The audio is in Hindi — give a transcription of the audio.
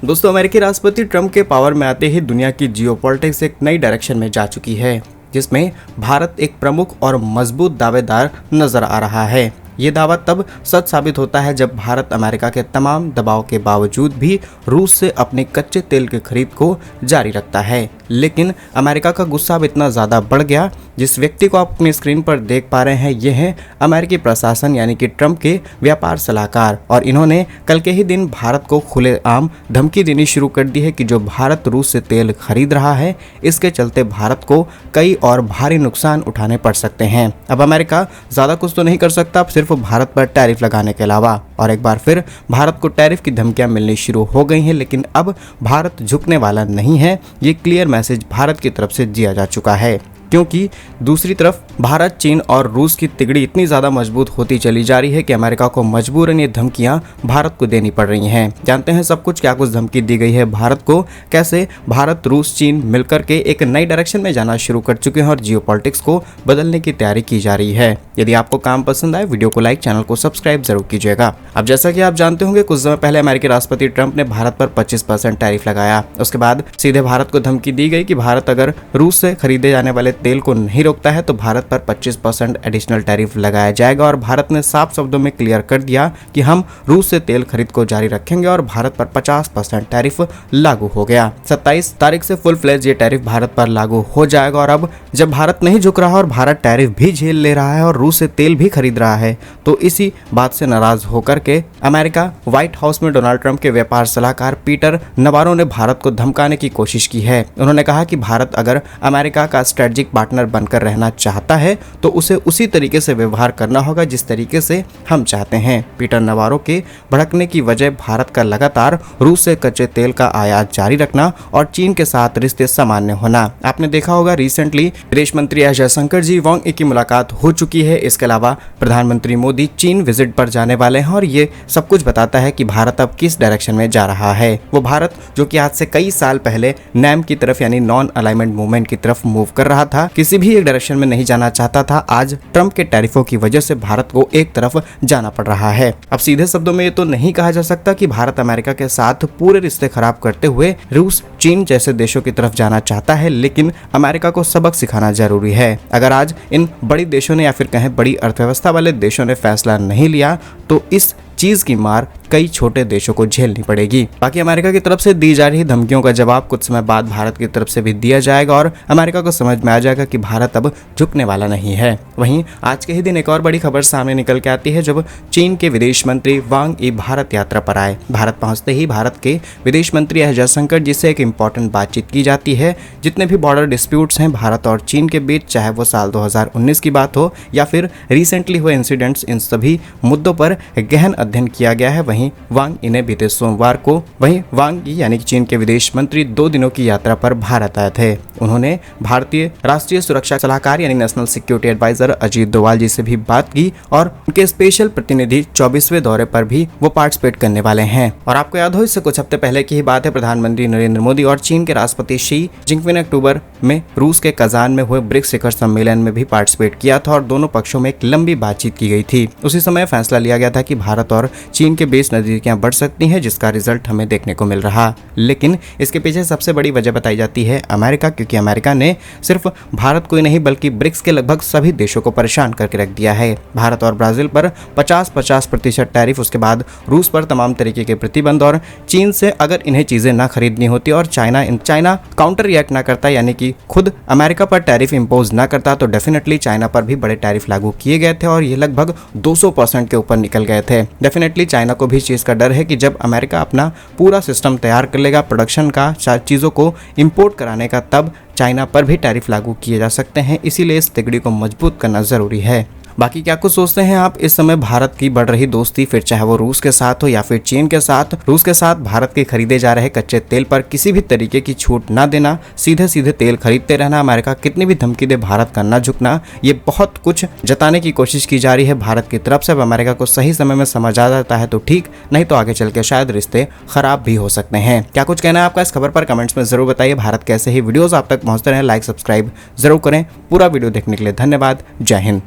दोस्तों, अमेरिकी राष्ट्रपति ट्रंप के पावर में आते ही दुनिया की जियोपॉलिटिक्स एक नई डायरेक्शन में जा चुकी है, जिसमें भारत एक प्रमुख और मजबूत दावेदार नजर आ रहा है। ये दावा तब सच साबित होता है जब भारत अमेरिका के तमाम दबाव के बावजूद भी रूस से अपने कच्चे तेल की खरीद को जारी रखता है। लेकिन अमेरिका का गुस्सा अब इतना ज़्यादा बढ़ गया। जिस व्यक्ति को आप अपनी स्क्रीन पर देख पा रहे हैं, ये है अमेरिकी प्रशासन यानी कि ट्रंप के व्यापार सलाहकार, और इन्होंने कल के ही दिन भारत को खुलेआम धमकी देनी शुरू कर दी है कि जो भारत रूस से तेल खरीद रहा है, इसके चलते भारत को कई और भारी नुकसान उठाने पड़ सकते हैं। अब अमेरिका ज़्यादा कुछ तो नहीं कर सकता सिर्फ भारत पर टैरिफ लगाने के अलावा, और एक बार फिर भारत को टैरिफ की धमकियां मिलनी शुरू हो गई हैं। लेकिन अब भारत झुकने वाला नहीं है, ये क्लियर मैसेज भारत की तरफ से दिया जा चुका है, क्योंकि दूसरी तरफ भारत, चीन और रूस की तिगड़ी इतनी ज़्यादा मजबूत होती चली जा रही है कि अमेरिका को मजबूरन ये धमकियां भारत को देनी पड़ रही हैं। जानते हैं सब कुछ, क्या कुछ धमकी दी गई है भारत को, कैसे भारत, रूस, चीन मिलकर के एक नई डायरेक्शन में जाना शुरू कर चुके हैं और जियोपॉलिटिक्स को बदलने की तैयारी की जा रही है। यदि आपको काम पसंद आए, वीडियो को लाइक, चैनल को सब्सक्राइब जरूर कीजिएगा। अब जैसा कि आप जानते होंगे, कुछ समय पहले अमेरिकी राष्ट्रपति ट्रंप ने भारत पर 25% टैरिफ लगाया। उसके बाद सीधे भारत को धमकी दी गई कि भारत अगर रूस से खरीदे जाने वाले तेल को नहीं रोकता है तो भारत पर 25% एडिशनल टैरिफ लगाया जाएगा। और भारत ने साफ शब्दों में क्लियर कर दिया कि हम रूस से तेल खरीद को जारी रखेंगे और भारत पर 50% टैरिफ लागू हो गया। 27 तारीख से फुल फ्लेज ये टैरिफ भारत पर लागू हो जाएगा। और अब जब भारत नहीं झुक रहा और भारत टैरिफ भी झेल ले रहा है और रूस से तेल भी खरीद रहा है, तो इसी बात से नाराज होकर के अमेरिका व्हाइट हाउस में डोनाल्ड ट्रंप के व्यापार सलाहकार पीटर नवारो ने भारत को धमकाने की कोशिश की है। उन्होंने कहा कि भारत अगर अमेरिका का स्ट्रेटेजिक पार्टनर बनकर रहना चाहता है तो उसे उसी तरीके से व्यवहार करना होगा जिस तरीके से हम चाहते हैं। पीटर नवारो के भड़कने की वजह भारत का लगातार रूस से कच्चे तेल का आयात जारी रखना और चीन के साथ रिश्ते सामान्य होना। आपने देखा होगा, रिसेंटली विदेश मंत्री एस जयशंकर जी, वांग यी की मुलाकात हो चुकी है। इसके अलावा प्रधानमंत्री मोदी चीन विजिट पर जाने वाले हैं और ये सब कुछ बताता है कि भारत अब किस डायरेक्शन में जा रहा है। वो भारत जो कि आज से कई साल पहले नैम की तरफ यानी नॉन अलाइनमेंट मूवमेंट की तरफ मूव कर रहा था, किसी भी एक डायरेक्शन में नहीं जाना चाहता था, आज ट्रंप के टैरिफों की वजह से भारत को एक तरफ जाना पड़ रहा है। अब सीधे शब्दों में ये तो नहीं कहा जा सकता कि भारत अमेरिका के साथ पूरे रिश्ते खराब करते हुए रूस, चीन जैसे देशों की तरफ जाना चाहता है, लेकिन अमेरिका को सबक सिखाना जरूरी है। अगर आज इन बड़ी देशों ने या फिर कहें बड़ी अर्थव्यवस्था वाले देशों ने फैसला नहीं लिया तो इस चीज की मार कई छोटे देशों को झेलनी पड़ेगी। बाकी अमेरिका की तरफ से दी जा रही धमकियों का जवाब कुछ समय बाद भारत की तरफ से भी दिया जाएगा और अमेरिका को समझ में आ जाएगा कि भारत अब झुकने वाला नहीं है। वहीं आज के ही दिन एक और बड़ी खबर सामने निकल के आती है, जब चीन के विदेश मंत्री वांग यी भारत यात्रा पर आए। भारत पहुंचते ही भारत के विदेश मंत्री एस जयशंकर जी से एक इम्पोर्टेंट बातचीत की जाती है। जितने भी बॉर्डर डिस्प्यूट्स हैं भारत और चीन के बीच, चाहे वो साल 2019 की बात हो या फिर रिसेंटली हुए इंसिडेंट्स, इन सभी मुद्दों पर गहन अध्ययन किया गया है। वहीं वांग यी ने बीते सोमवार को वांग यी यानी कि चीन के विदेश मंत्री 2 दिनों की यात्रा पर भारत आए थे। उन्होंने भारतीय राष्ट्रीय सुरक्षा सलाहकार यानी national security adviser Ajit Doval ji से भी बात की और उनके स्पेशल प्रतिनिधि 24वें दौरे पर भी वो पार्टिसिपेट करने वाले हैं। और आपको याद हो, इससे कुछ हफ्ते पहले की ही बात है, प्रधानमंत्री नरेंद्र मोदी और चीन के राष्ट्रपति शी जिनपिंग ने अक्टूबर में रूस के कजान में हुए ब्रिक्स शिखर सम्मेलन में भी पार्टिसिपेट किया था और दोनों पक्षों में एक लंबी बातचीत की गई थी। उसी समय फैसला लिया गया था कि भारत और चीन के बीच नजदीकियां बढ़ सकती हैं, जिसका रिजल्ट हमें देखने को मिल रहा। लेकिन इसके पीछे सबसे बड़ी वजह बताई जाती है अमेरिका, क्योंकि अमेरिका ने सिर्फ भारत को ही नहीं बल्कि ब्रिक्स के लगभग सभी देशों को परेशान करके रख दिया है। भारत और ब्राजील पर 50% टैरिफ, उसके बाद रूस पर तमाम तरीके के प्रतिबंध, और चीन से अगर इन्हें चीजें ना खरीदनी होती और चाइना काउंटर रिएक्ट ना करता यानी कि खुद अमेरिका पर टैरिफ इंपोज ना करता, तो डेफिनेटली चाइना पर भी बड़े टैरिफ लागू किए गए थे और ये लगभग 200% के ऊपर निकल गए थे। डेफिनेटली चाइना को भी इस चीज़ का डर है कि जब अमेरिका अपना पूरा सिस्टम तैयार कर लेगा प्रोडक्शन का, चीज़ों को इंपोर्ट कराने का, तब चाइना पर भी टैरिफ लागू किए जा सकते हैं। इसीलिए इस तिगड़ी को मजबूत करना ज़रूरी है। बाकी क्या कुछ सोचते हैं आप इस समय भारत की बढ़ रही दोस्ती, फिर चाहे वो रूस के साथ हो या फिर चीन के साथ? रूस के साथ भारत के खरीदे जा रहे कच्चे तेल पर किसी भी तरीके की छूट ना देना, सीधे तेल खरीदते रहना, अमेरिका कितनी भी धमकी दे भारत का ना झुकना, ये बहुत कुछ जताने की कोशिश की जा रही है भारत की तरफ से। अब अमेरिका को सही समय में समझ आ जाता है तो ठीक, नहीं तो आगे चल के शायद रिश्ते खराब भी हो सकते हैं। क्या कुछ कहना है आपका इस खबर पर कमेंट्स में जरूर बताइए। भारत कैसे ही वीडियोस आप तक पहुंचते रहे, लाइक सब्सक्राइब जरूर करें। पूरा वीडियो देखने के लिए धन्यवाद। जय हिंद।